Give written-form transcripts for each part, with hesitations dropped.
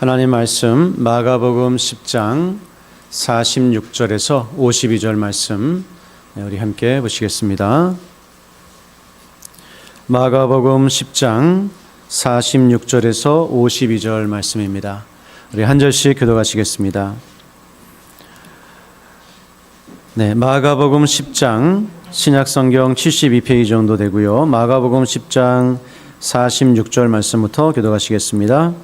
하나님 말씀 마가복음 10장 46절에서 52절 말씀 우리 함께 보시겠습니다. 마가복음 10장 46절에서 52절 말씀입니다. 우리 한 절씩 교독하시겠습니다. 네, 마가복음 10장 신약성경 72페이지 정도 되고요. 마가복음 10장 46절 말씀부터 교독하시겠습니다.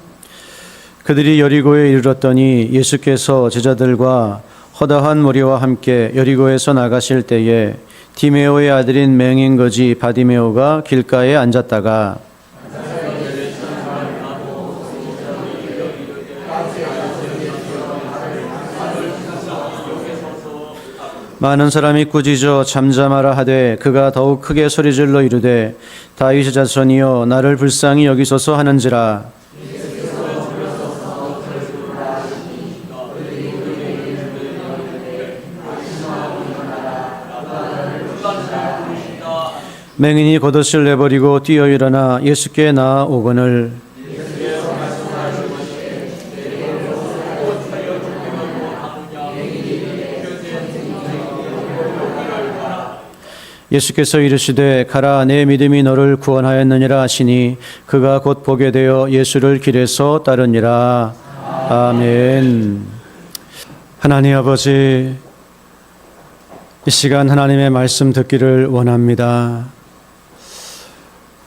그들이 여리고에 이르렀더니 예수께서 제자들과 허다한 무리와 함께 여리고에서 나가실 때에 디메오의 아들인 맹인 거지 바디메오가 길가에 앉았다가 많은 사람이 꾸짖어 잠잠하라 하되 그가 더욱 크게 소리질러 이르되 다윗의 자손이여 나를 불쌍히 여기소서 하는지라. 맹인이 겉옷을 내버리고 뛰어 일어나 예수께 나아오거늘 예수께서 이르시되 가라 내 믿음이 너를 구원하였느니라 하시니 그가 곧 보게 되어 예수를 길에서 따르니라. 아멘. 하나님 아버지, 이 시간 하나님의 말씀 듣기를 원합니다.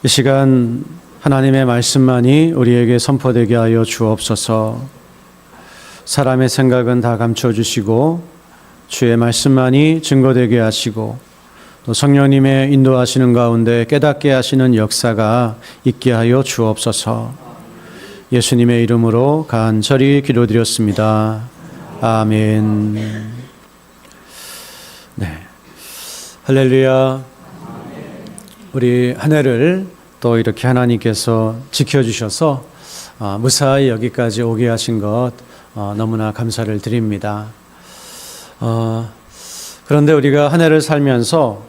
이 시간 하나님의 말씀만이 우리에게 선포되게 하여 주옵소서. 사람의 생각은 다 감춰주시고 주의 말씀만이 증거되게 하시고 또 성령님의 인도하시는 가운데 깨닫게 하시는 역사가 있게 하여 주옵소서. 예수님의 이름으로 간절히 기도드렸습니다. 아멘. 네, 할렐루야. 우리 한 해를 또 이렇게 하나님께서 지켜주셔서 무사히 여기까지 오게 하신 것 너무나 감사를 드립니다. 그런데 우리가 한 해를 살면서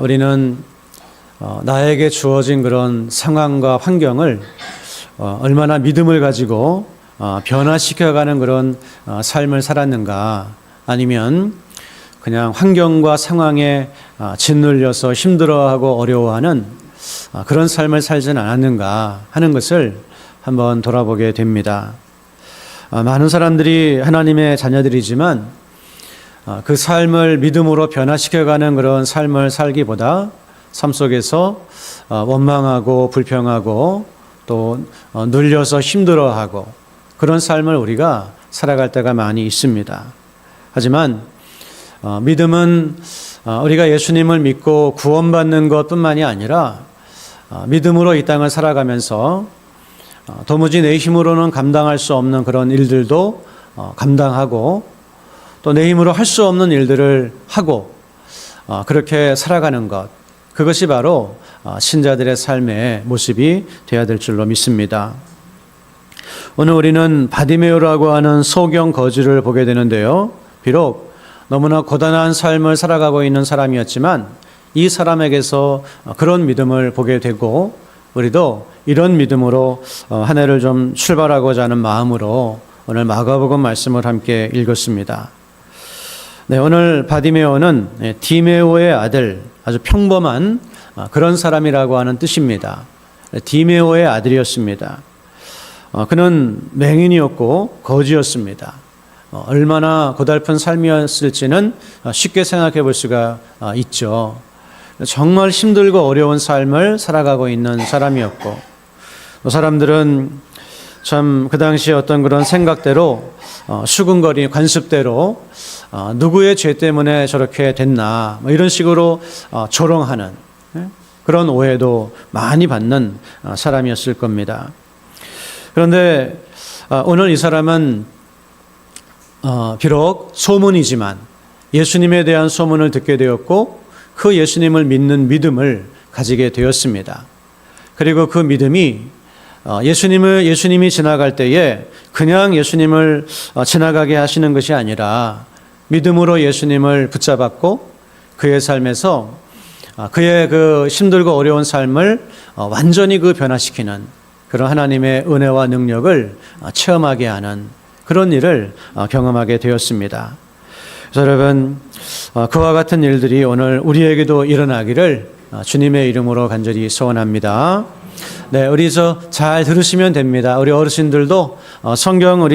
우리는 나에게 주어진 그런 상황과 환경을 얼마나 믿음을 가지고 변화시켜가는 그런 삶을 살았는가, 아니면 그냥 환경과 상황에 짓눌려서 힘들어하고 어려워하는 그런 삶을 살지는 않았는가 하는 것을 한번 돌아보게 됩니다. 많은 사람들이 하나님의 자녀들이지만 그 삶을 믿음으로 변화시켜가는 그런 삶을 살기보다 삶 속에서 원망하고 불평하고 또 눌려서 힘들어하고 그런 삶을 우리가 살아갈 때가 많이 있습니다. 하지만 믿음은 우리가 예수님을 믿고 구원받는 것뿐만이 아니라 믿음으로 이 땅을 살아가면서 도무지 내 힘으로는 감당할 수 없는 그런 일들도 감당하고 또 내 힘으로 할 수 없는 일들을 하고 그렇게 살아가는 것, 그것이 바로 신자들의 삶의 모습이 되어야 될 줄로 믿습니다. 오늘 우리는 바디메오라고 하는 소경 거지를 보게 되는데요. 비록 너무나 고단한 삶을 살아가고 있는 사람이었지만 이 사람에게서 그런 믿음을 보게 되고 우리도 이런 믿음으로 한 해를 좀 출발하고자 하는 마음으로 오늘 마가복음 말씀을 함께 읽었습니다. 네, 오늘 바디메오는 디메오의 아들, 아주 평범한 그런 사람이라고 하는 뜻입니다. 디메오의 아들이었습니다. 그는 맹인이었고 거지였습니다. 얼마나 고달픈 삶이었을지는 쉽게 생각해 볼 수가 있죠. 정말 힘들고 어려운 삶을 살아가고 있는 사람이었고, 사람들은 참 그 당시에 어떤 그런 생각대로 수군거리 관습대로 누구의 죄 때문에 저렇게 됐나 이런 식으로 조롱하는 그런 오해도 많이 받는 사람이었을 겁니다. 그런데 오늘 이 사람은 비록 소문이지만 예수님에 대한 소문을 듣게 되었고 그 예수님을 믿는 믿음을 가지게 되었습니다. 그리고 그 믿음이 예수님이 지나갈 때에 그냥 예수님을 지나가게 하시는 것이 아니라 믿음으로 예수님을 붙잡았고 그의 삶에서 그의 그 힘들고 어려운 삶을 완전히 그 변화시키는 그런 하나님의 은혜와 능력을 체험하게 하는 그런 일을 경험하게 되었습니다. 그래서 여러분, 그와 같은 일들이 오늘 우리에게도 일어나기를 주님의 이름으로 간절히 소원합니다. 네, 우리 잘 들으시면 됩니다. 우리 어르신들도 성경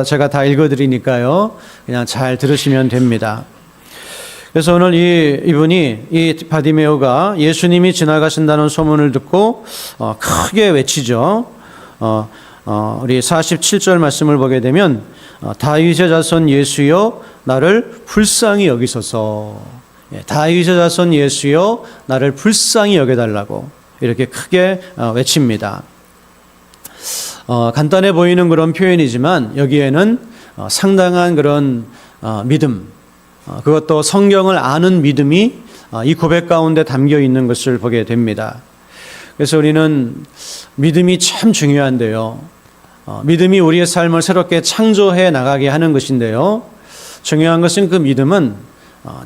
제가 다 읽어드리니까요. 그냥 잘 들으시면 됩니다. 그래서 오늘 이 바디메오가 예수님이 지나가신다는 소문을 듣고 크게 외치죠. 우리 47절 말씀을 보게 되면 다윗의 자손 예수여 나를 불쌍히 여기소서. 다윗의 자손 예수여 나를 불쌍히 여겨달라고 이렇게 크게 외칩니다. 간단해 보이는 그런 표현이지만 여기에는 상당한 그런 믿음, 그것도 성경을 아는 믿음이 이 고백 가운데 담겨 있는 것을 보게 됩니다. 그래서 우리는 믿음이 참 중요한데요. 믿음이 우리의 삶을 새롭게 창조해 나가게 하는 것인데요. 중요한 것은 그 믿음은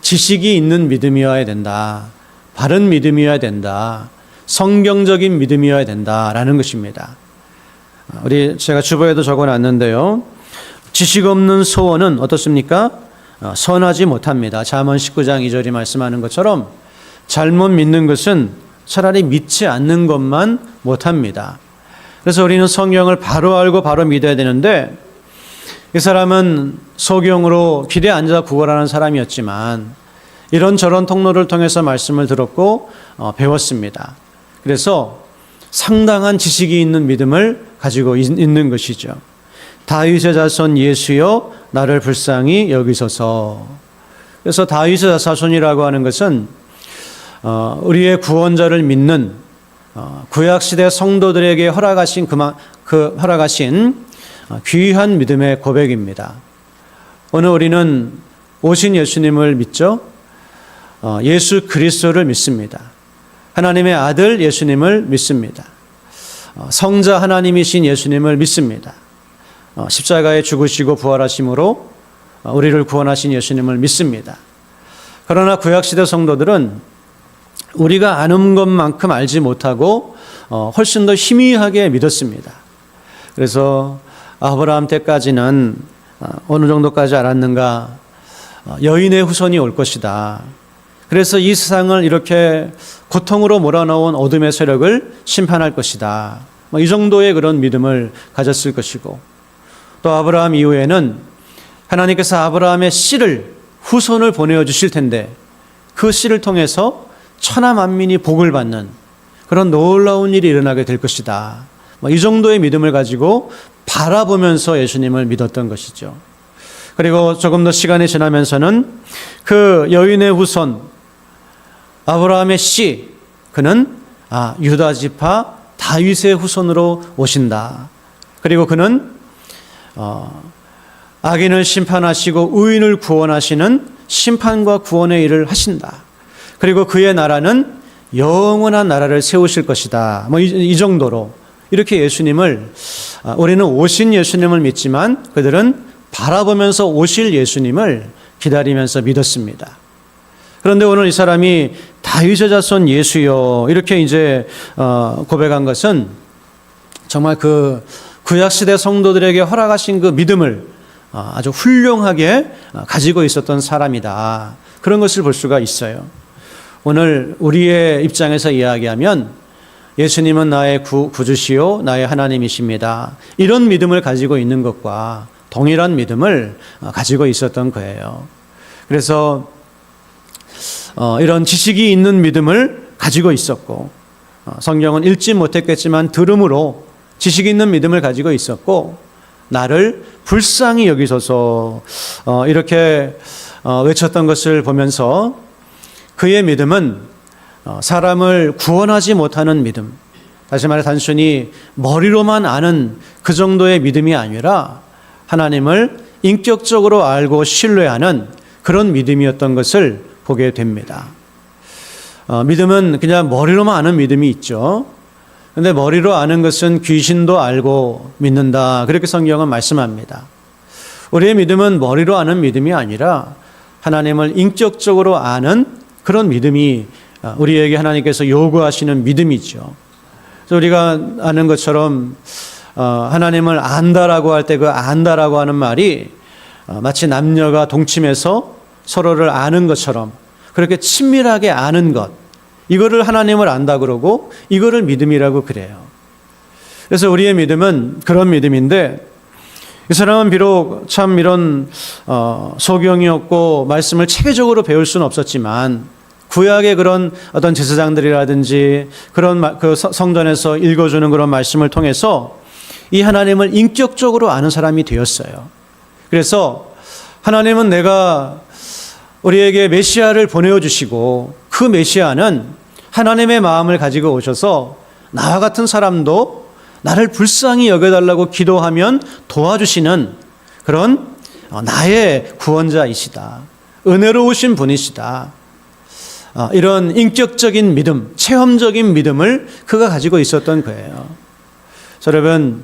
지식이 있는 믿음이어야 된다. 바른 믿음이어야 된다. 성경적인 믿음이어야 된다라는 것입니다. 제가 주보에도 적어놨는데요. 지식 없는 소원은 어떻습니까? 선하지 못합니다. 잠언 19장 2절이 말씀하는 것처럼 잘못 믿는 것은 차라리 믿지 않는 것만 못합니다. 그래서 우리는 성경을 바로 알고 바로 믿어야 되는데 이 사람은 소경으로 길에 앉아 구걸하는 사람이었지만 이런저런 통로를 통해서 말씀을 들었고 배웠습니다. 그래서 상당한 지식이 있는 믿음을 가지고 있는 것이죠. 다윗의 자손 예수여 나를 불쌍히 여기소서. 그래서 다윗의 자손이라고 하는 것은 우리의 구원자를 믿는 구약시대 성도들에게 허락하신 귀한 믿음의 고백입니다. 오늘 우리는 오신 예수님을 믿죠. 예수 그리스도를 믿습니다. 하나님의 아들 예수님을 믿습니다. 성자 하나님이신 예수님을 믿습니다. 십자가에 죽으시고 부활하심으로 우리를 구원하신 예수님을 믿습니다. 그러나 구약시대 성도들은 우리가 아는 것만큼 알지 못하고 훨씬 더 희미하게 믿었습니다. 그래서 아브라함 때까지는 어느 정도까지 알았는가? 여인의 후손이 올 것이다. 그래서 이 세상을 이렇게 고통으로 몰아넣은 어둠의 세력을 심판할 것이다. 이 정도의 그런 믿음을 가졌을 것이고, 또 아브라함 이후에는 하나님께서 아브라함의 씨를 후손을 보내어 주실 텐데 그 씨를 통해서 천하 만민이 복을 받는 그런 놀라운 일이 일어나게 될 것이다. 이 정도의 믿음을 가지고 바라보면서 예수님을 믿었던 것이죠. 그리고 조금 더 시간이 지나면서는 그 여인의 후손 아브라함의 씨, 그는 유다 지파 다윗의 후손으로 오신다. 그리고 그는 악인을 심판하시고 의인을 구원하시는 심판과 구원의 일을 하신다. 그리고 그의 나라는 영원한 나라를 세우실 것이다. 이 정도로 이렇게 예수님을, 우리는 오신 예수님을 믿지만 그들은 바라보면서 오실 예수님을 기다리면서 믿었습니다. 그런데 오늘 이 사람이 다윗의 자손 예수여 이렇게 이제 고백한 것은 정말 그 구약시대 성도들에게 허락하신 그 믿음을 아주 훌륭하게 가지고 있었던 사람이다. 그런 것을 볼 수가 있어요. 오늘 우리의 입장에서 이야기하면 예수님은 나의 구주시요 나의 하나님이십니다. 이런 믿음을 가지고 있는 것과 동일한 믿음을 가지고 있었던 거예요. 그래서 이런 지식이 있는 믿음을 가지고 있었고, 성경은 읽지 못했겠지만 들음으로 지식 있는 믿음을 가지고 있었고, 나를 불쌍히 여기소서 이렇게 외쳤던 것을 보면서 그의 믿음은 사람을 구원하지 못하는 믿음, 다시 말해 단순히 머리로만 아는 그 정도의 믿음이 아니라 하나님을 인격적으로 알고 신뢰하는 그런 믿음이었던 것을 보게 됩니다. 믿음은 그냥 머리로만 아는 믿음이 있죠. 그런데 머리로 아는 것은 귀신도 알고 믿는다. 그렇게 성경은 말씀합니다. 우리의 믿음은 머리로 아는 믿음이 아니라 하나님을 인격적으로 아는 그런 믿음이 우리에게 하나님께서 요구하시는 믿음이죠. 우리가 아는 것처럼 하나님을 안다라고 할 때 그 안다라고 하는 말이 마치 남녀가 동침해서 서로를 아는 것처럼 그렇게 친밀하게 아는 것, 이거를 하나님을 안다 그러고 이거를 믿음이라고 그래요. 그래서 우리의 믿음은 그런 믿음인데, 이 사람은 비록 참 이런 소경이었고 말씀을 체계적으로 배울 수는 없었지만 구약의 그런 어떤 제사장들이라든지 그런 그 성전에서 읽어주는 그런 말씀을 통해서 이 하나님을 인격적으로 아는 사람이 되었어요. 그래서 하나님은 내가 우리에게 메시아를 보내주시고 그 메시아는 하나님의 마음을 가지고 오셔서 나와 같은 사람도 나를 불쌍히 여겨달라고 기도하면 도와주시는 그런 나의 구원자이시다. 은혜로우신 분이시다. 이런 인격적인 믿음, 체험적인 믿음을 그가 가지고 있었던 거예요. 여러분,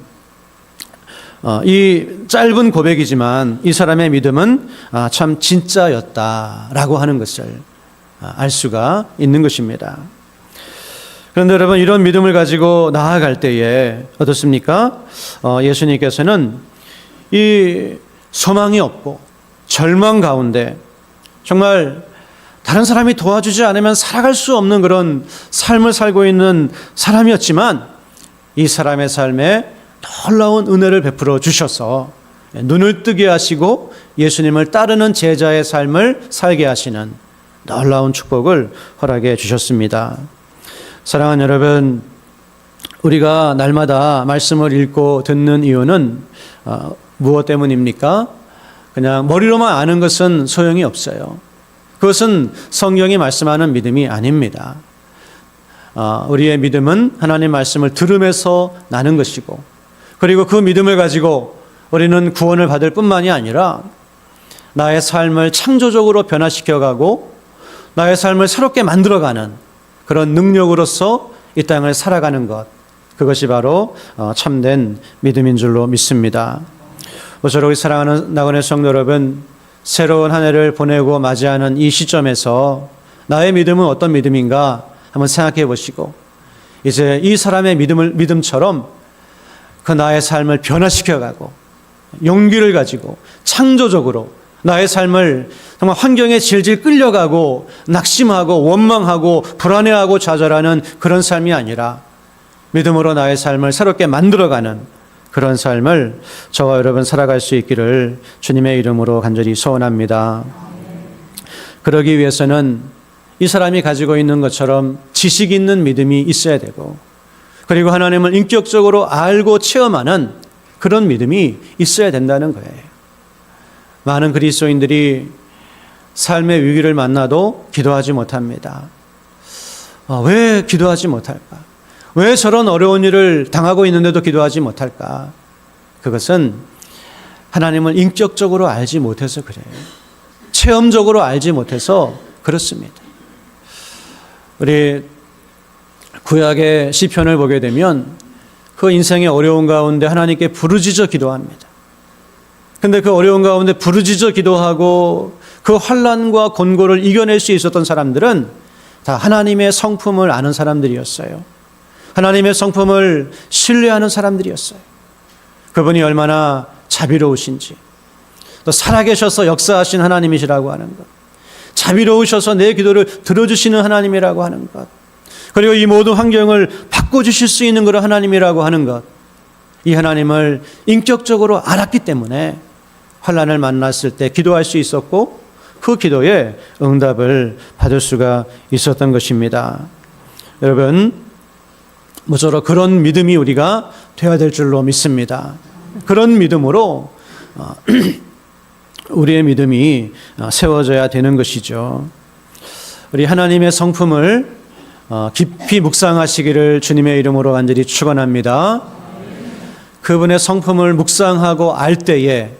이 짧은 고백이지만 이 사람의 믿음은 참 진짜였다라고 하는 것을 알 수가 있는 것입니다. 그런데 여러분, 이런 믿음을 가지고 나아갈 때에 어떻습니까? 예수님께서는 이 소망이 없고 절망 가운데 정말 다른 사람이 도와주지 않으면 살아갈 수 없는 그런 삶을 살고 있는 사람이었지만 이 사람의 삶에 놀라운 은혜를 베풀어 주셔서 눈을 뜨게 하시고 예수님을 따르는 제자의 삶을 살게 하시는 놀라운 축복을 허락해 주셨습니다. 사랑하는 여러분, 우리가 날마다 말씀을 읽고 듣는 이유는 무엇 때문입니까? 그냥 머리로만 아는 것은 소용이 없어요. 그것은 성경이 말씀하는 믿음이 아닙니다. 우리의 믿음은 하나님 말씀을 들으면서 나는 것이고, 그리고 그 믿음을 가지고 우리는 구원을 받을 뿐만이 아니라 나의 삶을 창조적으로 변화시켜가고 나의 삶을 새롭게 만들어가는 그런 능력으로서 이 땅을 살아가는 것, 그것이 바로 참된 믿음인 줄로 믿습니다. 저를 사랑하는 나그네 성도 여러분, 새로운 한 해를 보내고 맞이하는 이 시점에서 나의 믿음은 어떤 믿음인가 한번 생각해 보시고, 이제 이 사람의 믿음처럼 그 나의 삶을 변화시켜가고 용기를 가지고 창조적으로 나의 삶을 정말 환경에 질질 끌려가고 낙심하고 원망하고 불안해하고 좌절하는 그런 삶이 아니라 믿음으로 나의 삶을 새롭게 만들어가는 그런 삶을 저와 여러분 살아갈 수 있기를 주님의 이름으로 간절히 소원합니다. 그러기 위해서는 이 사람이 가지고 있는 것처럼 지식 있는 믿음이 있어야 되고, 그리고 하나님을 인격적으로 알고 체험하는 그런 믿음이 있어야 된다는 거예요. 많은 그리스도인들이 삶의 위기를 만나도 기도하지 못합니다. 왜 기도하지 못할까? 왜 저런 어려운 일을 당하고 있는데도 기도하지 못할까? 그것은 하나님을 인격적으로 알지 못해서 그래요. 체험적으로 알지 못해서 그렇습니다. 우리 구약의 시편을 보게 되면 그 인생의 어려운 가운데 하나님께 부르짖어 기도합니다. 근데 그 어려운 가운데 부르짖어 기도하고 그 환난과 곤고를 이겨낼 수 있었던 사람들은 다 하나님의 성품을 아는 사람들이었어요. 하나님의 성품을 신뢰하는 사람들이었어요. 그분이 얼마나 자비로우신지, 또 살아계셔서 역사하신 하나님이시라고 하는 것, 자비로우셔서 내 기도를 들어주시는 하나님이라고 하는 것, 그리고 이 모든 환경을 바꿔주실 수 있는 그런 하나님이라고 하는 것, 이 하나님을 인격적으로 알았기 때문에 환난을 만났을 때 기도할 수 있었고 그 기도에 응답을 받을 수가 있었던 것입니다. 여러분, 모쪼록 그런 믿음이 우리가 되어야 될 줄로 믿습니다. 그런 믿음으로 우리의 믿음이 세워져야 되는 것이죠. 우리 하나님의 성품을 깊이 묵상하시기를 주님의 이름으로 간절히 축원합니다. 그분의 성품을 묵상하고 알 때에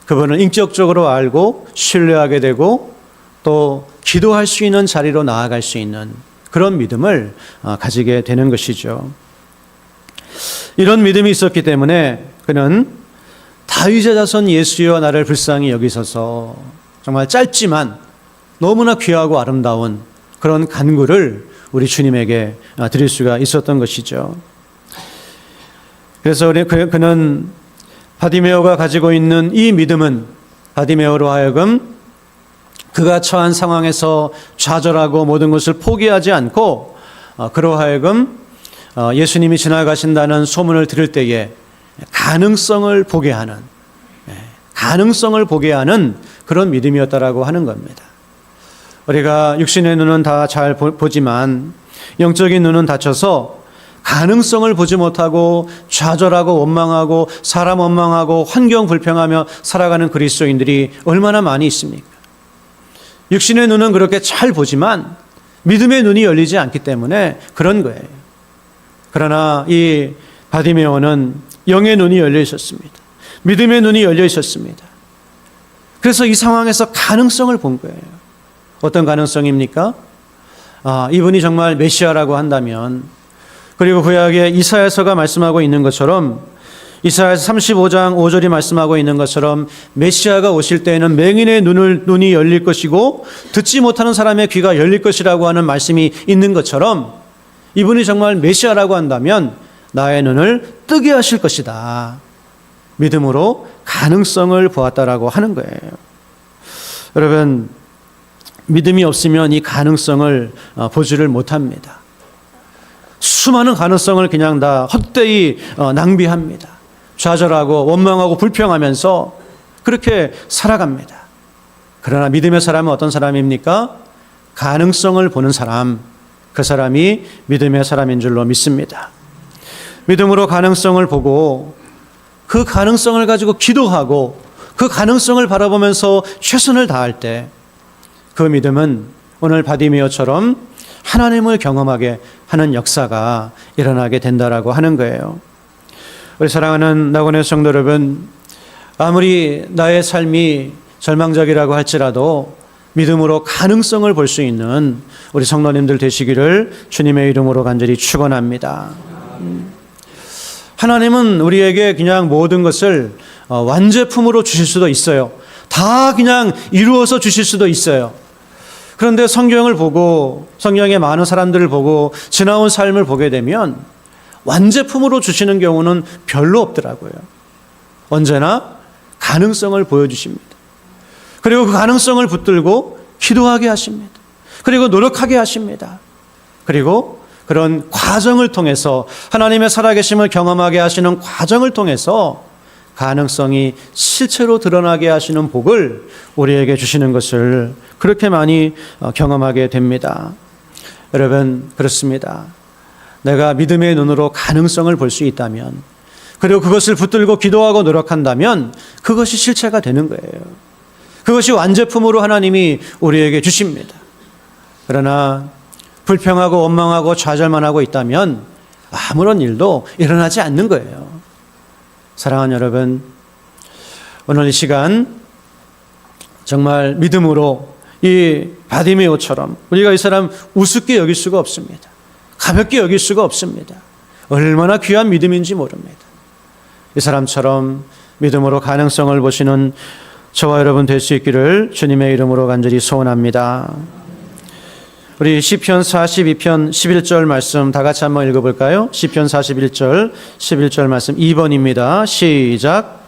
그분을 인격적으로 알고 신뢰하게 되고 또 기도할 수 있는 자리로 나아갈 수 있는 그런 믿음을 가지게 되는 것이죠. 이런 믿음이 있었기 때문에 그는 다윗의 자손 예수여 나를 불쌍히 여기소서, 정말 짧지만 너무나 귀하고 아름다운 그런 간구를 우리 주님에게 드릴 수가 있었던 것이죠. 그래서 그는 바디메오가 가지고 있는 이 믿음은 바디메오로 하여금 그가 처한 상황에서 좌절하고 모든 것을 포기하지 않고 그로 하여금 예수님이 지나가신다는 소문을 들을 때에 가능성을 보게 하는 그런 믿음이었다라고 하는 겁니다. 우리가 육신의 눈은 다 잘 보지만 영적인 눈은 닫혀서 가능성을 보지 못하고 좌절하고 원망하고 사람 원망하고 환경 불평하며 살아가는 그리스도인들이 얼마나 많이 있습니까? 육신의 눈은 그렇게 잘 보지만 믿음의 눈이 열리지 않기 때문에 그런 거예요. 그러나 이 바디메오는 영의 눈이 열려 있었습니다. 믿음의 눈이 열려 있었습니다. 그래서 이 상황에서 가능성을 본 거예요. 어떤 가능성입니까? 이분이 정말 메시아라고 한다면, 그리고 구약의 이사야서가 말씀하고 있는 것처럼, 이사야서 35장 5절이 말씀하고 있는 것처럼 메시아가 오실 때에는 맹인의 눈이 열릴 것이고 듣지 못하는 사람의 귀가 열릴 것이라고 하는 말씀이 있는 것처럼, 이분이 정말 메시아라고 한다면 나의 눈을 뜨게 하실 것이다. 믿음으로 가능성을 보았다라고 하는 거예요. 여러분, 믿음이 없으면 이 가능성을 보지를 못합니다. 수많은 가능성을 그냥 다 헛되이 낭비합니다. 좌절하고 원망하고 불평하면서 그렇게 살아갑니다. 그러나 믿음의 사람은 어떤 사람입니까? 가능성을 보는 사람, 그 사람이 믿음의 사람인 줄로 믿습니다. 믿음으로 가능성을 보고 그 가능성을 가지고 기도하고 그 가능성을 바라보면서 최선을 다할 때 그 믿음은 오늘 바디메오처럼 하나님을 경험하게 하는 역사가 일어나게 된다라고 하는 거예요. 우리 사랑하는 낙원의 성도 여러분, 아무리 나의 삶이 절망적이라고 할지라도 믿음으로 가능성을 볼 수 있는 우리 성도님들 되시기를 주님의 이름으로 간절히 축원합니다. 하나님은 우리에게 그냥 모든 것을 완제품으로 주실 수도 있어요. 다 그냥 이루어서 주실 수도 있어요. 그런데 성경을 보고 성경의 많은 사람들을 보고 지나온 삶을 보게 되면 완제품으로 주시는 경우는 별로 없더라고요. 언제나 가능성을 보여주십니다. 그리고 그 가능성을 붙들고 기도하게 하십니다. 그리고 노력하게 하십니다. 그리고 그런 과정을 통해서 하나님의 살아계심을 경험하게 하시는 과정을 통해서 가능성이 실체로 드러나게 하시는 복을 우리에게 주시는 것을 그렇게 많이 경험하게 됩니다. 여러분, 그렇습니다. 내가 믿음의 눈으로 가능성을 볼 수 있다면, 그리고 그것을 붙들고 기도하고 노력한다면 그것이 실체가 되는 거예요. 그것이 완제품으로 하나님이 우리에게 주십니다. 그러나 불평하고 원망하고 좌절만 하고 있다면 아무런 일도 일어나지 않는 거예요. 사랑하는 여러분, 오늘 이 시간 정말 믿음으로 이 바디메오처럼 우리가 이 사람 우습게 여길 수가 없습니다. 가볍게 여길 수가 없습니다. 얼마나 귀한 믿음인지 모릅니다. 이 사람처럼 믿음으로 가능성을 보시는 저와 여러분 될 수 있기를 주님의 이름으로 간절히 소원합니다. 우리 시편 42편 11절 말씀 다 같이 한번 읽어볼까요? 시편 41절 11절 말씀 2번입니다. 시작.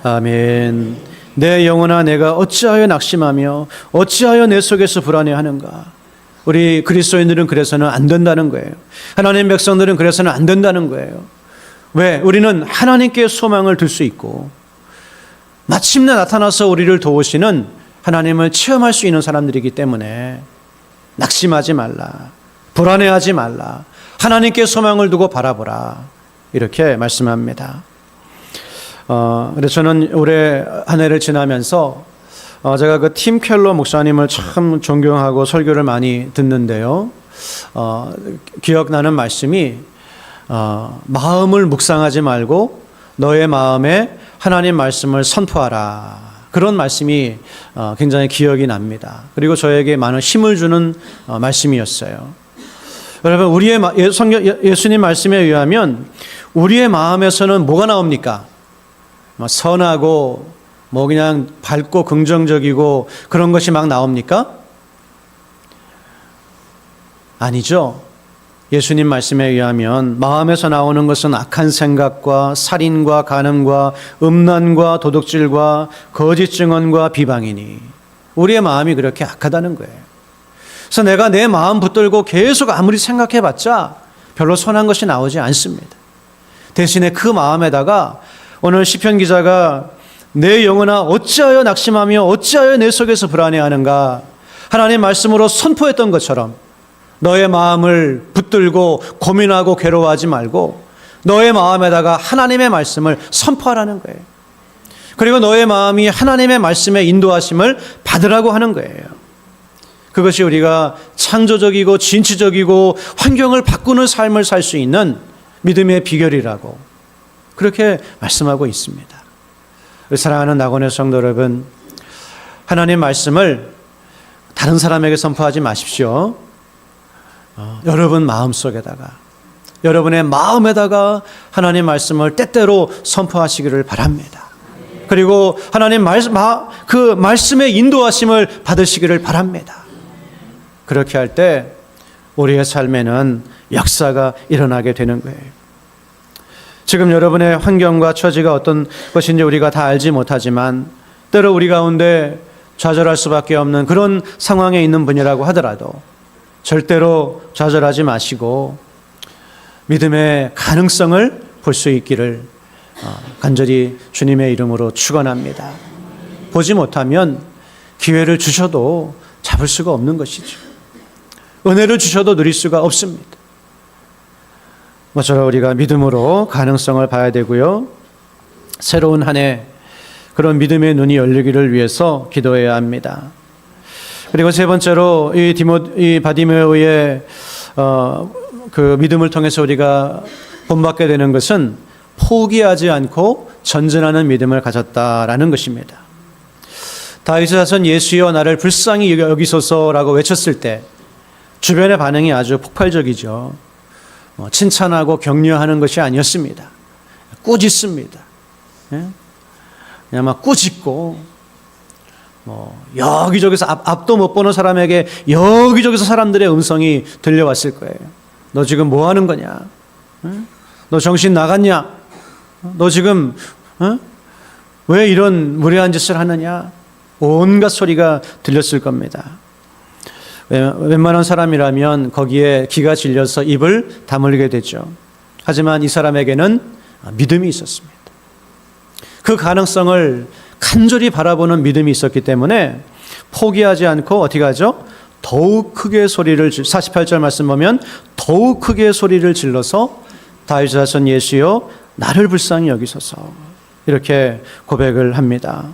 아멘. 내 영혼아, 내가 어찌하여 낙심하며 어찌하여 내 속에서 불안해하는가. 우리 그리스도인들은 그래서는 안 된다는 거예요. 하나님 백성들은 그래서는 안 된다는 거예요. 왜? 우리는 하나님께 소망을 둘 수 있고 마침내 나타나서 우리를 도우시는 하나님을 체험할 수 있는 사람들이기 때문에 낙심하지 말라, 불안해하지 말라, 하나님께 소망을 두고 바라보라, 이렇게 말씀합니다. 그래서 저는 올해 한 해를 지나면서 제가 그 팀 켈러 목사님을 참 존경하고 설교를 많이 듣는데요. 기억나는 말씀이 마음을 묵상하지 말고 너의 마음에 하나님 말씀을 선포하라. 그런 말씀이 굉장히 기억이 납니다. 그리고 저에게 많은 힘을 주는 말씀이었어요. 여러분, 우리의 예수님 말씀에 의하면 우리의 마음에서는 뭐가 나옵니까? 선하고 그냥 밝고 긍정적이고 그런 것이 막 나옵니까? 아니죠. 예수님 말씀에 의하면 마음에서 나오는 것은 악한 생각과 살인과 간음과 음란과 도둑질과 거짓 증언과 비방이니 우리의 마음이 그렇게 악하다는 거예요. 그래서 내가 내 마음 붙들고 계속 아무리 생각해봤자 별로 선한 것이 나오지 않습니다. 대신에 그 마음에다가 오늘 시편 기자가 내 영혼아 어찌하여 낙심하며 어찌하여 내 속에서 불안해하는가 하나님 말씀으로 선포했던 것처럼 너의 마음을 붙들고 고민하고 괴로워하지 말고 너의 마음에다가 하나님의 말씀을 선포하라는 거예요. 그리고 너의 마음이 하나님의 말씀의 인도하심을 받으라고 하는 거예요. 그것이 우리가 창조적이고 진취적이고 환경을 바꾸는 삶을 살 수 있는 믿음의 비결이라고 그렇게 말씀하고 있습니다. 사랑하는 낙원의 성도 여러분, 하나님 말씀을 다른 사람에게 선포하지 마십시오. 여러분 마음속에다가 여러분의 마음에다가 하나님 말씀을 때때로 선포하시기를 바랍니다. 그리고 하나님 그 말씀의 인도하심을 받으시기를 바랍니다. 그렇게 할 때 우리의 삶에는 역사가 일어나게 되는 거예요. 지금 여러분의 환경과 처지가 어떤 것인지 우리가 다 알지 못하지만 때로 우리 가운데 좌절할 수밖에 없는 그런 상황에 있는 분이라고 하더라도 절대로 좌절하지 마시고 믿음의 가능성을 볼 수 있기를 간절히 주님의 이름으로 축원합니다. 보지 못하면 기회를 주셔도 잡을 수가 없는 것이죠. 은혜를 주셔도 누릴 수가 없습니다. 모쪼록 우리가 믿음으로 가능성을 봐야 되고요. 새로운 한 해 그런 믿음의 눈이 열리기를 위해서 기도해야 합니다. 그리고 세 번째로 이 바디메오의 그 믿음을 통해서 우리가 본받게 되는 것은 포기하지 않고 전진하는 믿음을 가졌다라는 것입니다. 다윗의 자손 예수여 나를 불쌍히 여기소서라고 외쳤을 때 주변의 반응이 아주 폭발적이죠. 칭찬하고 격려하는 것이 아니었습니다. 꾸짖습니다. 그냥 막 꾸짖고 여기저기서 앞도 못 보는 사람에게 여기저기서 사람들의 음성이 들려왔을 거예요. 너 지금 뭐 하는 거냐? 너 정신 나갔냐? 너 지금 왜 이런 무례한 짓을 하느냐? 온갖 소리가 들렸을 겁니다. 웬만한 사람이라면 거기에 기가 질려서 입을 다물게 되죠. 하지만 이 사람에게는 믿음이 있었습니다. 그 가능성을 간절히 바라보는 믿음이 있었기 때문에 포기하지 않고 어떻게 하죠? 더욱 크게 소리를 48절 말씀 보면 더욱 크게 소리를 질러서 다윗의 자손 예수여 나를 불쌍히 여기소서 이렇게 고백을 합니다.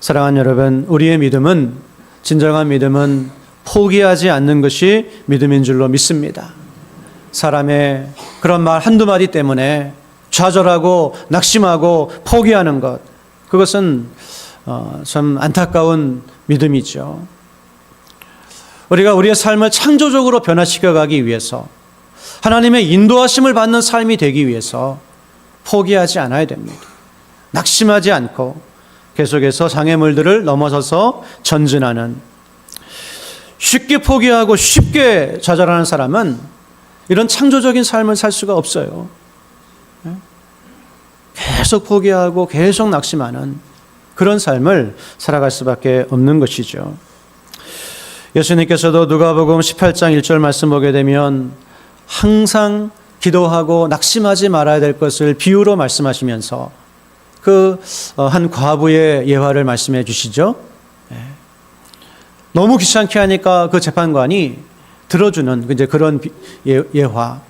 사랑하는 여러분, 우리의 믿음은 진정한 믿음은 포기하지 않는 것이 믿음인 줄로 믿습니다. 사람의 그런 말 한두 마디 때문에 좌절하고 낙심하고 포기하는 것, 그것은 참 안타까운 믿음이죠. 우리가 우리의 삶을 창조적으로 변화시켜가기 위해서 하나님의 인도하심을 받는 삶이 되기 위해서 포기하지 않아야 됩니다. 낙심하지 않고 계속해서 장애물들을 넘어서서 전진하는, 쉽게 포기하고 쉽게 좌절하는 사람은 이런 창조적인 삶을 살 수가 없어요. 계속 포기하고 계속 낙심하는 그런 삶을 살아갈 수밖에 없는 것이죠. 예수님께서도 누가복음 18장 1절 말씀 보게 되면 항상 기도하고 낙심하지 말아야 될 것을 비유로 말씀하시면서 그 한 과부의 예화를 말씀해 주시죠. 너무 귀찮게 하니까 그 재판관이 들어주는 이제 그런 예화.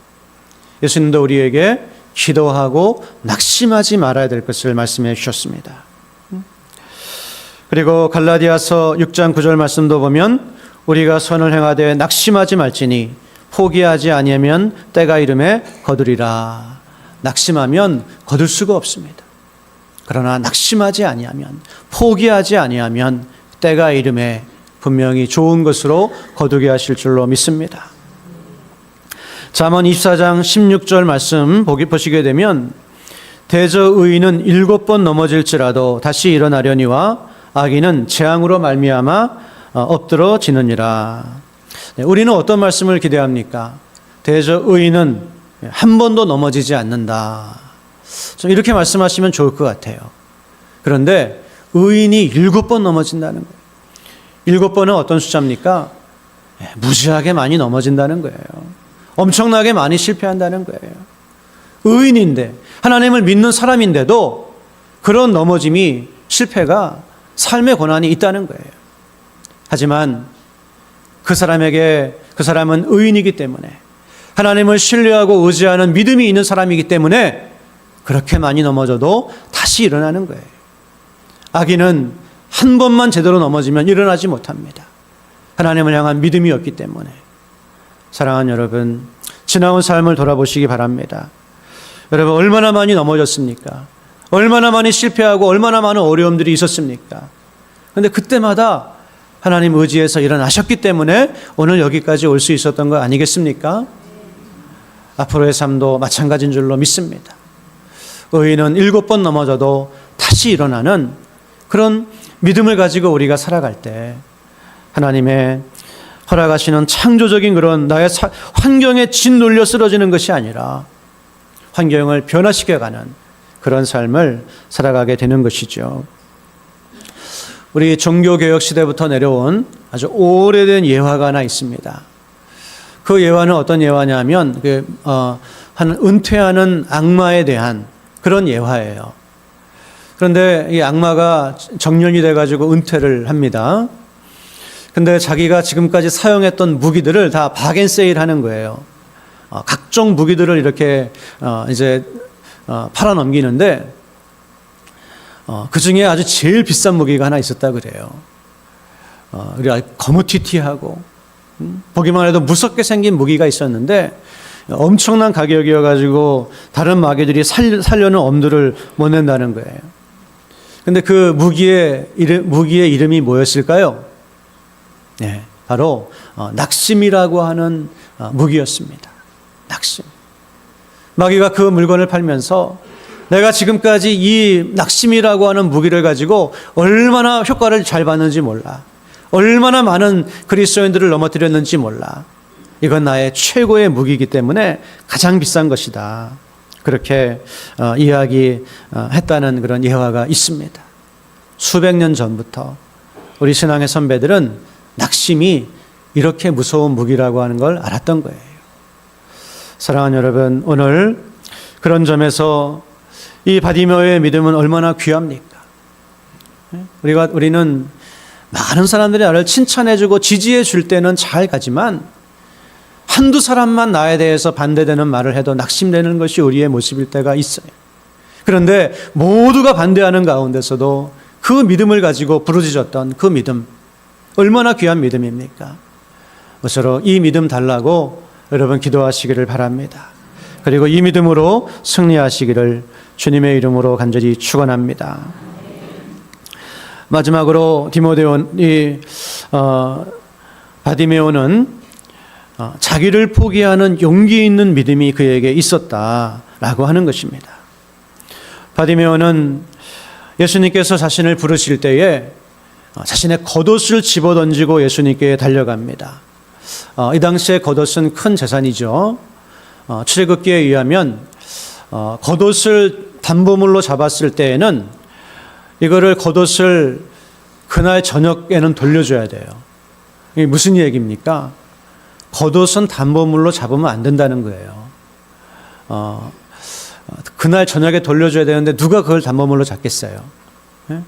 예수님도 우리에게 기도하고 낙심하지 말아야 될 것을 말씀해 주셨습니다. 그리고 갈라디아서 6장 9절 말씀도 보면 우리가 선을 행하되 낙심하지 말지니 포기하지 아니하면 때가 이름에 거두리라. 낙심하면 거둘 수가 없습니다. 그러나 낙심하지 아니하면, 포기하지 아니하면 때가 이름에 분명히 좋은 것으로 거두게 하실 줄로 믿습니다. 잠언 24장 16절 말씀 보시게 되면 대저 의인은 7번 넘어질지라도 다시 일어나려니와 악인은 재앙으로 말미암아 엎드러지느니라. 우리는 어떤 말씀을 기대합니까? 대저 의인은 한 번도 넘어지지 않는다. 좀 이렇게 말씀하시면 좋을 것 같아요. 그런데 의인이 7번 넘어진다는 거예요. 7번은 어떤 숫자입니까? 무지하게 많이 넘어진다는 거예요. 엄청나게 많이 실패한다는 거예요. 의인인데, 하나님을 믿는 사람인데도 그런 넘어짐이, 실패가 삶의 고난이 있다는 거예요. 하지만 그 사람은 의인이기 때문에, 하나님을 신뢰하고 의지하는 믿음이 있는 사람이기 때문에 그렇게 많이 넘어져도 다시 일어나는 거예요. 악인은 한 번만 제대로 넘어지면 일어나지 못합니다. 하나님을 향한 믿음이 없기 때문에. 사랑하는 여러분, 지나온 삶을 돌아보시기 바랍니다. 여러분, 얼마나 많이 넘어졌습니까? 얼마나 많이 실패하고 얼마나 많은 어려움들이 있었습니까? 그런데 그때마다 하나님 의지해서 일어나셨기 때문에 오늘 여기까지 올 수 있었던 거 아니겠습니까? 앞으로의 삶도 마찬가지인 줄로 믿습니다. 의인은 7번 넘어져도 다시 일어나는 그런 믿음을 가지고 우리가 살아갈 때 하나님의 허락하시는 창조적인 그런 나의 환경에 짓눌려 쓰러지는 것이 아니라 환경을 변화시켜가는 그런 삶을 살아가게 되는 것이죠. 우리 종교개혁 시대부터 내려온 아주 오래된 예화가 하나 있습니다. 그 예화는 어떤 예화냐면 한 은퇴하는 악마에 대한 그런 예화예요. 그런데 이 악마가 정년이 돼가지고 은퇴를 합니다. 근데 자기가 지금까지 사용했던 무기들을 다 바겐세일 하는 거예요. 각종 무기들을 이렇게 이제 팔아 넘기는데 그 중에 아주 제일 비싼 무기가 하나 있었다 그래요. 우리가 거무튀튀하고 보기만 해도 무섭게 생긴 무기가 있었는데 엄청난 가격이어가지고 다른 마귀들이 살려는 엄두를 못 낸다는 거예요. 근데 그 무기의 이름이 뭐였을까요? 네, 바로 낙심이라고 하는 무기였습니다. 낙심. 마귀가 그 물건을 팔면서 내가 지금까지 이 낙심이라고 하는 무기를 가지고 얼마나 효과를 잘 봤는지 몰라. 얼마나 많은 그리스도인들을 넘어뜨렸는지 몰라. 이건 나의 최고의 무기이기 때문에 가장 비싼 것이다. 그렇게 이야기했다는 그런 예화가 있습니다. 수백 년 전부터 우리 신앙의 선배들은 낙심이 이렇게 무서운 무기라고 하는 걸 알았던 거예요. 사랑하는 여러분, 오늘 그런 점에서 이 바디메오의 믿음은 얼마나 귀합니까? 우리는 많은 사람들이 나를 칭찬해주고 지지해줄 때는 잘 가지만 한두 사람만 나에 대해서 반대되는 말을 해도 낙심되는 것이 우리의 모습일 때가 있어요. 그런데 모두가 반대하는 가운데서도 그 믿음을 가지고 부르짖었던 그 믿음, 얼마나 귀한 믿음입니까? 모쪼록 이 믿음 달라고 여러분 기도하시기를 바랍니다. 그리고 이 믿음으로 승리하시기를 주님의 이름으로 간절히 축원합니다. 마지막으로 바디메오는 자기를 포기하는 용기 있는 믿음이 그에게 있었다라고 하는 것입니다. 바디메오는 예수님께서 자신을 부르실 때에 자신의 겉옷을 집어던지고 예수님께 달려갑니다. 이 당시에 겉옷은 큰 재산이죠. 출애굽기에 의하면 겉옷을 담보물로 잡았을 때에는 이거를 겉옷을 그날 저녁에는 돌려줘야 돼요. 이게 무슨 얘기입니까? 겉옷은 담보물로 잡으면 안 된다는 거예요. 그날 저녁에 돌려줘야 되는데 누가 그걸 담보물로 잡겠어요? 예?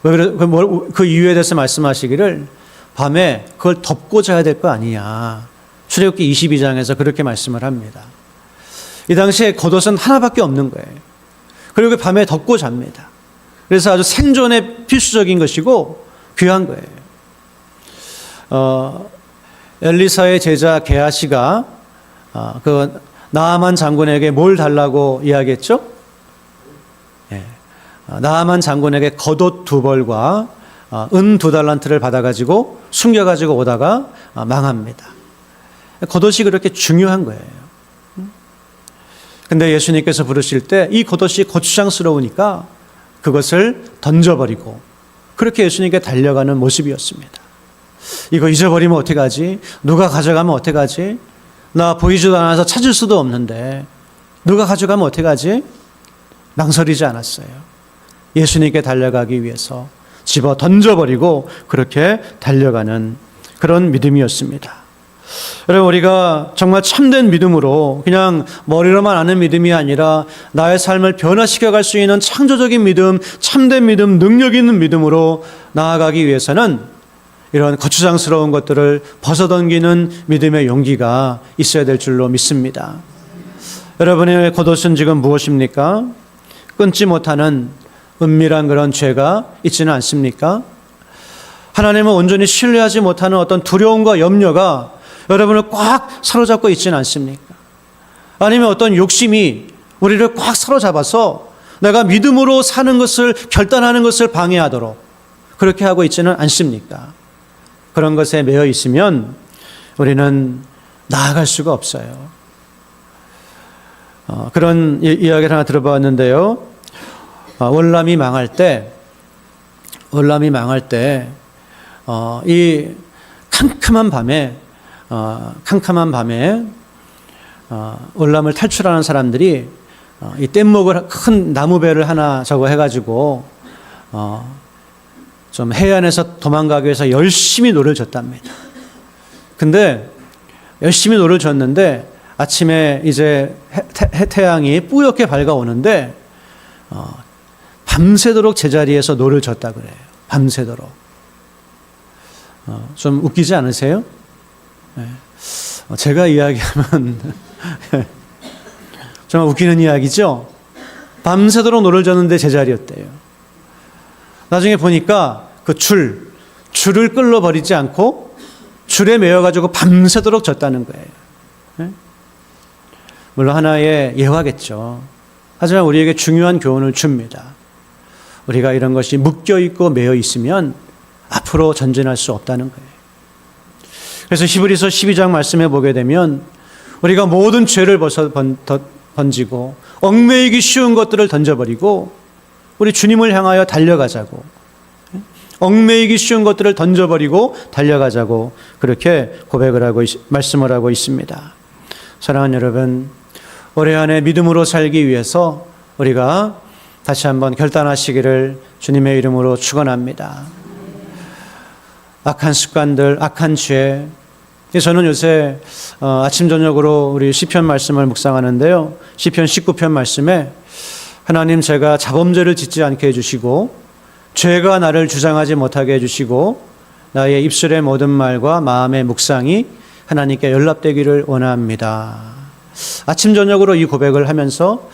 그 이유에 대해서 말씀하시기를 밤에 그걸 덮고 자야 될 거 아니냐. 출애굽기 22장에서 그렇게 말씀을 합니다. 이 당시에 겉옷은 하나밖에 없는 거예요. 그리고 밤에 덮고 잡니다. 그래서 아주 생존에 필수적인 것이고 귀한 거예요. 엘리사의 제자 게하시가 그 나아만 장군에게 뭘 달라고 이야기했죠? 예. 나아만 장군에게 겉옷 2벌과 은 2달란트를 받아가지고 숨겨가지고 오다가 망합니다. 겉옷이 그렇게 중요한 거예요. 근데 예수님께서 부르실 때 이 겉옷이 거추장스러우니까 그것을 던져버리고 그렇게 예수님께 달려가는 모습이었습니다. 이거 잊어버리면 어떡하지? 누가 가져가면 어떡하지? 나 보이지도 않아서 찾을 수도 없는데 누가 가져가면 어떡하지? 망설이지 않았어요. 예수님께 달려가기 위해서 집어 던져버리고 그렇게 달려가는 그런 믿음이었습니다. 여러분, 우리가 정말 참된 믿음으로 그냥 머리로만 아는 믿음이 아니라 나의 삶을 변화시켜 갈 수 있는 창조적인 믿음, 참된 믿음, 능력 있는 믿음으로 나아가기 위해서는 이런 거추장스러운 것들을 벗어던지는 믿음의 용기가 있어야 될 줄로 믿습니다. 여러분의 겉옷은 지금 무엇입니까? 끊지 못하는 은밀한 그런 죄가 있지는 않습니까? 하나님을 온전히 신뢰하지 못하는 어떤 두려움과 염려가 여러분을 꽉 사로잡고 있지는 않습니까? 아니면 어떤 욕심이 우리를 꽉 사로잡아서 내가 믿음으로 사는 것을 결단하는 것을 방해하도록 그렇게 하고 있지는 않습니까? 그런 것에 매여 있으면 우리는 나아갈 수가 없어요. 그런 이야기를 하나 들어봤는데요. 월남이 망할 때 이 캄캄한 밤에 월남을 탈출하는 사람들이 이 뗏목을 큰 나무배를 하나 저거 해가지고 좀 해안에서 도망가기 위해서 열심히 노를 졌답니다. 근데 열심히 노를 졌는데 아침에 이제 태양이 뿌옇게 밝아오는데 밤새도록 제자리에서 노를 졌다 그래요. 밤새도록. 좀 웃기지 않으세요? 제가 이야기하면 정말 웃기는 이야기죠. 밤새도록 노를 졌는데 제자리였대요. 나중에 보니까 그 줄을 끌어버리지 않고 줄에 매여가지고 밤새도록 졌다는 거예요. 물론 하나의 예화겠죠. 하지만 우리에게 중요한 교훈을 줍니다. 우리가 이런 것이 묶여있고 매여 있으면 앞으로 전진할 수 없다는 거예요. 그래서 히브리서 12장 말씀에 보게 되면 우리가 모든 죄를 던지고 얽매이기 쉬운 것들을 던져버리고 우리 주님을 향하여 달려가자고, 얽매이기 쉬운 것들을 던져버리고 달려가자고 그렇게 고백을 하고 말씀을 하고 있습니다. 사랑하는 여러분, 올해 안에 믿음으로 살기 위해서 우리가 다시 한번 결단하시기를 주님의 이름으로 축원합니다. 악한 습관들, 악한 죄. 저는 요새 아침 저녁으로 우리 시편 말씀을 묵상하는데요. 시편 19편 말씀에 하나님, 제가 자범죄를 짓지 않게 해주시고 죄가 나를 주장하지 못하게 해주시고 나의 입술의 모든 말과 마음의 묵상이 하나님께 연락되기를 원합니다. 아침 저녁으로 이 고백을 하면서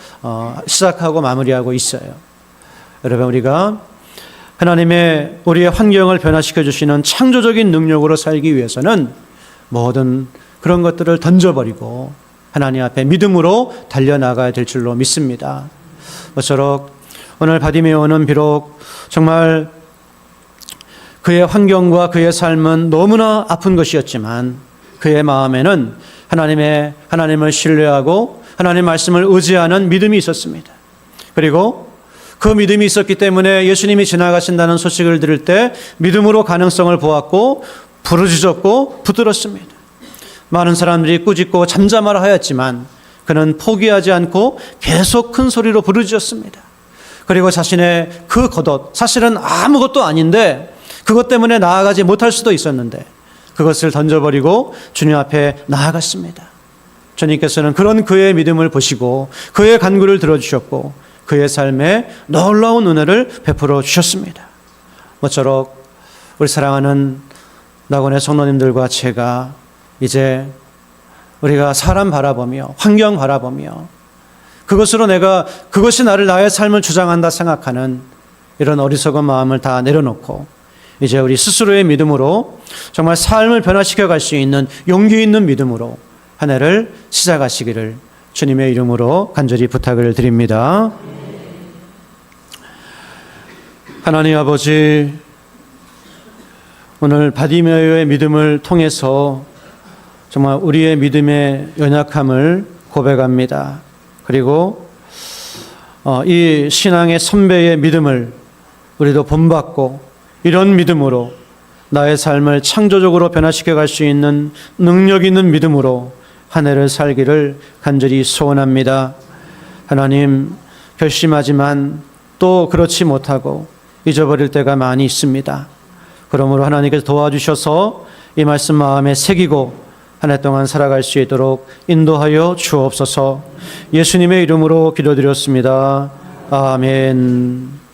시작하고 마무리하고 있어요. 여러분, 우리가 하나님의 우리의 환경을 변화시켜 주시는 창조적인 능력으로 살기 위해서는 모든 그런 것들을 던져버리고 하나님 앞에 믿음으로 달려나가야 될 줄로 믿습니다. 모쪼록 오늘 바디메오는 비록 정말 그의 환경과 그의 삶은 너무나 아픈 것이었지만 그의 마음에는 하나님을 신뢰하고 하나님 말씀을 의지하는 믿음이 있었습니다. 그리고 그 믿음이 있었기 때문에 예수님이 지나가신다는 소식을 들을 때 믿음으로 가능성을 보았고 부르짖었고 붙들었습니다. 많은 사람들이 꾸짖고 잠잠하라 하였지만 그는 포기하지 않고 계속 큰 소리로 부르짖었습니다. 그리고 자신의 그 겉옷, 사실은 아무것도 아닌데 그것 때문에 나아가지 못할 수도 있었는데 그것을 던져버리고 주님 앞에 나아갔습니다. 주님께서는 그런 그의 믿음을 보시고 그의 간구를 들어주셨고 그의 삶에 놀라운 은혜를 베풀어 주셨습니다. 모쪼록 우리 사랑하는 낙원의 성도님들과 제가 이제 우리가 사람 바라보며 환경 바라보며 그것이 나의 삶을 주장한다 생각하는 이런 어리석은 마음을 다 내려놓고 이제 우리 스스로의 믿음으로 정말 삶을 변화시켜 갈 수 있는 용기 있는 믿음으로 한 해를 시작하시기를 주님의 이름으로 간절히 부탁을 드립니다. 하나님 아버지, 오늘 바디메오의 믿음을 통해서 정말 우리의 믿음의 연약함을 고백합니다. 그리고 이 신앙의 선배의 믿음을 우리도 본받고 이런 믿음으로 나의 삶을 창조적으로 변화시켜 갈 수 있는 능력 있는 믿음으로 한 해를 살기를 간절히 소원합니다. 하나님, 결심하지만 또 그렇지 못하고 잊어버릴 때가 많이 있습니다. 그러므로 하나님께서 도와주셔서 이 말씀 마음에 새기고 한 해 동안 살아갈 수 있도록 인도하여 주옵소서. 예수님의 이름으로 기도드렸습니다. 아멘.